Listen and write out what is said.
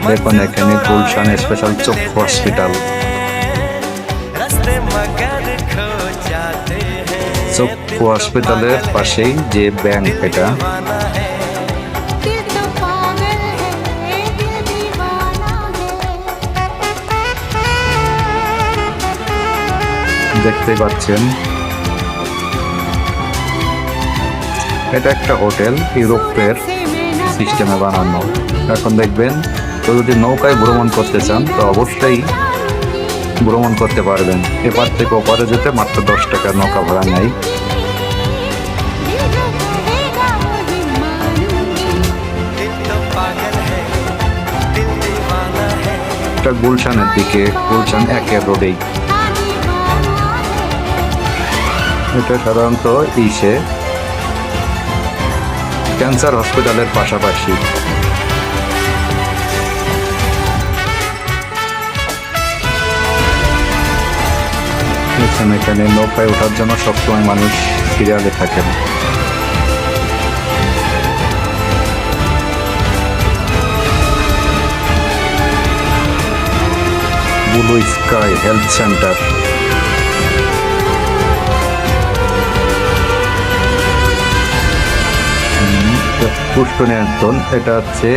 দেখুন এখানে গুলশান স্পেশাল চক্ষু হসপিটাল। চক্ষু হসপিটালের পাশেই যে ব্যাংক, এটা দেখতে পাচ্ছেন। এটা একটা হোটেল, ইউরোপের সিস্টেমে বানানো। এখন দেখবেন, তো যদি নৌকায় ভ্রমণ করতে চান তো অবশ্যই ভ্রমণ করতে পারবেন। এপার থেকে ওপারে যেতে মাত্র 10 টাকা নৌকা ভাড়া নেয়। এটা গুলশানের দিকে, গুলশান 1 রোডেই। এটা সাধারণত ক্যান্সার হসপিটালের পাশাপাশি। এখানে নৌকায় ওঠার জন্য সবসময় মানুষ সিরিয়ালে থাকেন। Blue sky health centre. পুষ্ট নিয়ন্ত্রণ, এটা হচ্ছে